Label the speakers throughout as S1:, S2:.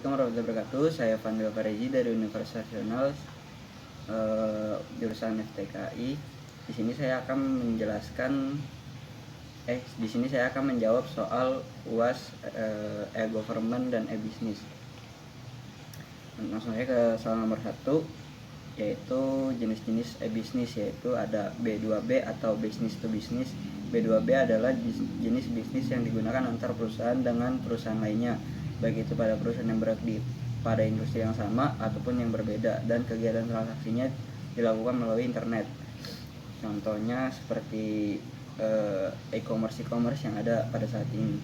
S1: Assalamualaikum warahmatullahi wabarakatuh. Saya Fandel Pareji dari Universitas Nasional, jurusan FTKI. Di sini saya akan menjawab soal UAS e-government dan e-business. Langsung saja ke soal nomor 1, yaitu jenis-jenis e-business, yaitu ada B2B atau business to business. B2B adalah jenis bisnis yang digunakan antar perusahaan dengan perusahaan lainnya, baik itu pada perusahaan yang berada pada industri yang sama ataupun yang berbeda, dan kegiatan transaksinya dilakukan melalui internet. Contohnya seperti e-commerce yang ada pada saat ini.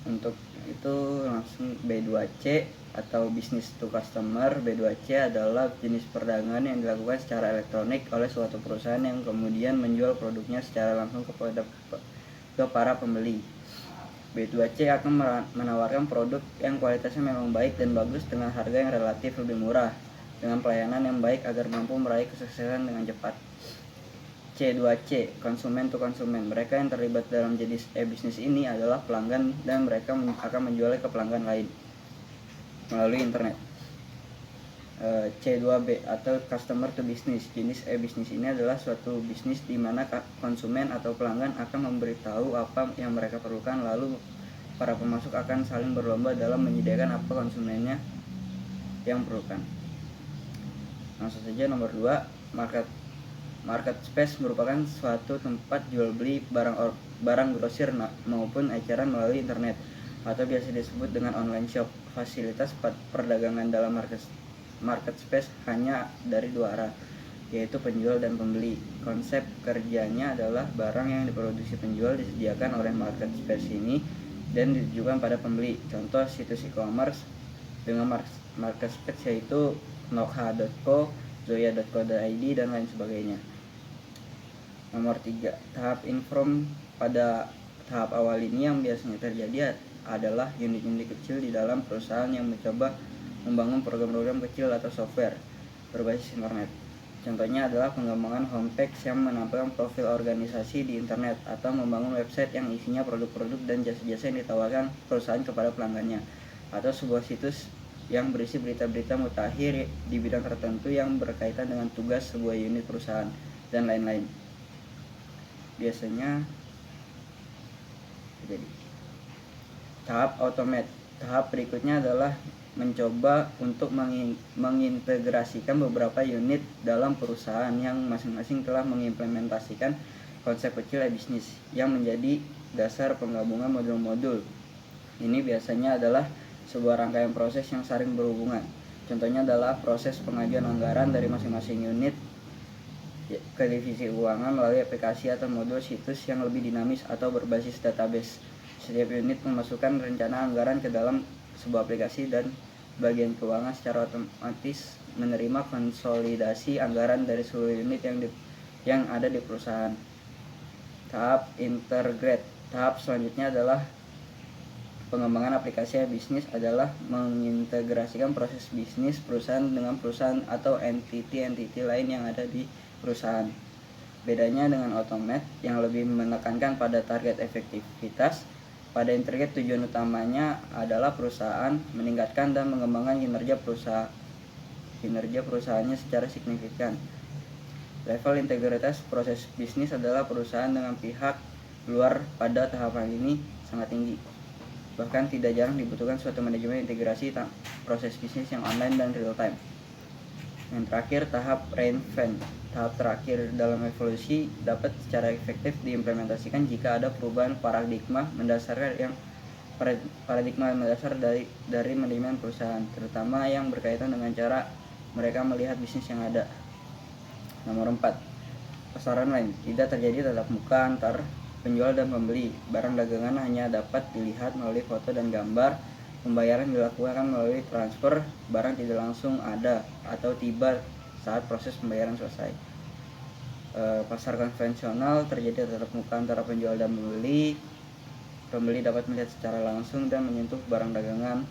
S1: Untuk itu langsung B2C atau business to customer. B2C adalah jenis perdagangan yang dilakukan secara elektronik oleh suatu perusahaan yang kemudian menjual produknya secara langsung ke para pembeli. B2C akan menawarkan produk yang kualitasnya memang baik dan bagus dengan harga yang relatif lebih murah, dengan pelayanan yang baik agar mampu meraih kesuksesan dengan cepat. C2C, konsumen to konsumen. Mereka yang terlibat dalam jenis e-bisnis ini adalah pelanggan dan mereka akan menjualnya ke pelanggan lain melalui internet. C2B atau customer to business. Jenis e-bisnis ini adalah suatu bisnis di mana konsumen atau pelanggan akan memberitahu apa yang mereka perlukan, lalu para pemasok akan saling berlomba dalam menyediakan apa konsumennya yang perlukan. Langsung saja nomor 2, market space merupakan suatu tempat jual beli barang grosir maupun eceran melalui internet, atau biasa disebut dengan online shop. Fasilitas perdagangan dalam market space hanya dari dua arah, yaitu penjual dan pembeli. Konsep kerjanya adalah barang yang diproduksi penjual disediakan oleh market space ini dan ditujukan pada pembeli. Contoh situs e-commerce dengan market space yaitu nokha.co, zoya.co.id, dan lain sebagainya. Nomor 3, tahap inform. Pada tahap awal ini yang biasanya terjadi adalah unit-unit kecil di dalam perusahaan yang mencoba membangun program-program kecil atau software berbasis internet. Contohnya adalah pengembangan homepage yang menampilkan profil organisasi di internet, atau membangun website yang isinya produk-produk dan jasa-jasa yang ditawarkan perusahaan kepada pelanggannya, atau sebuah situs yang berisi berita-berita mutakhir di bidang tertentu yang berkaitan dengan tugas sebuah unit perusahaan, dan lain-lain. Biasanya jadi tahap automate. Tahap berikutnya adalah mencoba untuk mengintegrasikan beberapa unit dalam perusahaan yang masing-masing telah mengimplementasikan konsep kecil e-bisnis yang menjadi dasar penggabungan modul-modul. Ini biasanya adalah sebuah rangkaian proses yang saling berhubungan. Contohnya adalah proses pengajuan anggaran dari masing-masing unit ke divisi keuangan melalui aplikasi atau modul situs yang lebih dinamis atau berbasis database. Setiap unit memasukkan rencana anggaran ke dalam sebuah aplikasi, dan bagian keuangan secara otomatis menerima konsolidasi anggaran dari seluruh unit yang ada di perusahaan. Tahap integrate. Tahap selanjutnya adalah pengembangan aplikasi bisnis, adalah mengintegrasikan proses bisnis perusahaan dengan perusahaan atau entiti lain yang ada di perusahaan. Bedanya dengan automate yang lebih menekankan pada target efektivitas, pada integrate tujuan utamanya adalah perusahaan meningkatkan dan mengembangkan kinerja perusahaannya secara signifikan. Level integritas proses bisnis adalah perusahaan dengan pihak luar pada tahapan ini sangat tinggi. Bahkan tidak jarang dibutuhkan suatu manajemen integrasi proses bisnis yang online dan real time. Yang terakhir, tahap reinvent. Tahap terakhir dalam evolusi dapat secara efektif diimplementasikan jika ada perubahan paradigma mendasar dari manajemen perusahaan, terutama yang berkaitan dengan cara mereka melihat bisnis yang ada. Nomor 4, pasaran lain. Tidak terjadi tatap muka antar penjual dan pembeli. Barang dagangan hanya dapat dilihat melalui foto dan gambar. Pembayaran dilakukan melalui transfer. Barang tidak langsung ada atau tiba saat proses pembayaran selesai. Pasar konvensional terjadi tatap muka antara penjual dan pembeli. Pembeli dapat melihat secara langsung dan menyentuh barang dagangan.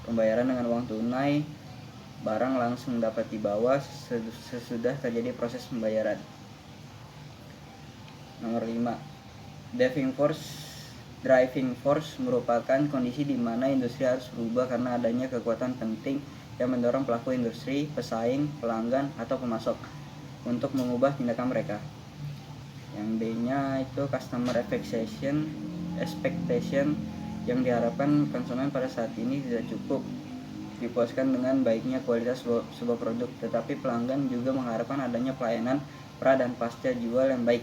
S1: Pembayaran dengan uang tunai. Barang langsung dapat dibawa sesudah terjadi proses pembayaran. Nomor 5, driving force Driving force merupakan kondisi di mana industri harus berubah karena adanya kekuatan penting yang mendorong pelaku industri, pesaing, pelanggan, atau pemasok untuk mengubah tindakan mereka. Yang B-nya itu customer expectation yang diharapkan konsumen pada saat ini tidak cukup dipuaskan dengan baiknya kualitas sebuah produk, tetapi pelanggan juga mengharapkan adanya pelayanan pra dan pasca jual yang baik.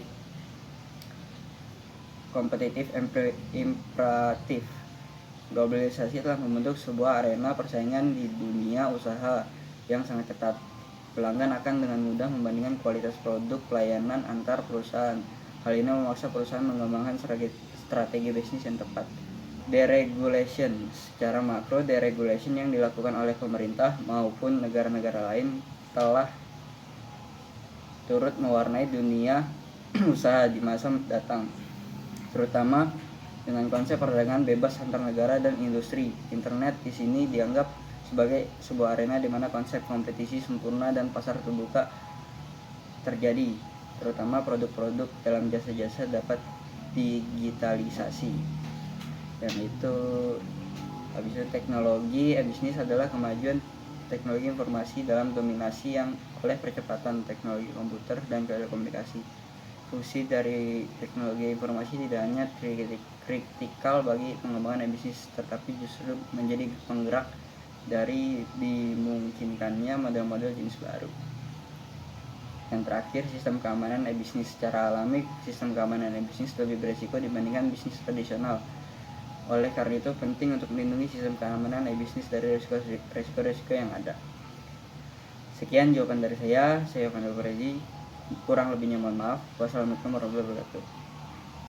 S1: Kompetitif imperatif. Globalisasi telah membentuk sebuah arena persaingan di dunia usaha yang sangat ketat. Pelanggan akan dengan mudah membandingkan kualitas produk pelayanan antar perusahaan. Hal ini memaksa perusahaan mengembangkan strategi bisnis yang tepat. Deregulation. Secara makro, deregulation yang dilakukan oleh pemerintah maupun negara-negara lain telah turut mewarnai dunia usaha di masa datang, terutama dengan konsep perdagangan bebas antar negara dan industri. Internet di sini dianggap sebagai sebuah arena di mana konsep kompetisi sempurna dan pasar terbuka terjadi, terutama produk-produk dalam jasa-jasa dapat digitalisasi. Dan itu habis itu teknologi bisnis adalah kemajuan teknologi informasi dalam dominasi yang oleh percepatan teknologi komputer dan telekomunikasi. Fungsi dari teknologi informasi tidak hanya kritikal bagi pengembangan bisnis, tetapi justru menjadi penggerak dari dimungkinkannya model-model jenis baru. Yang terakhir, sistem keamanan bisnis. Secara alami, sistem keamanan bisnis lebih beresiko dibandingkan bisnis tradisional. Oleh karena itu, penting untuk melindungi sistem keamanan bisnis dari risiko-risiko yang ada. Sekian jawaban dari saya Fandel Freddy. Kurang lebihnya mohon maaf. Wassalamualaikum warahmatullahi wabarakatuh.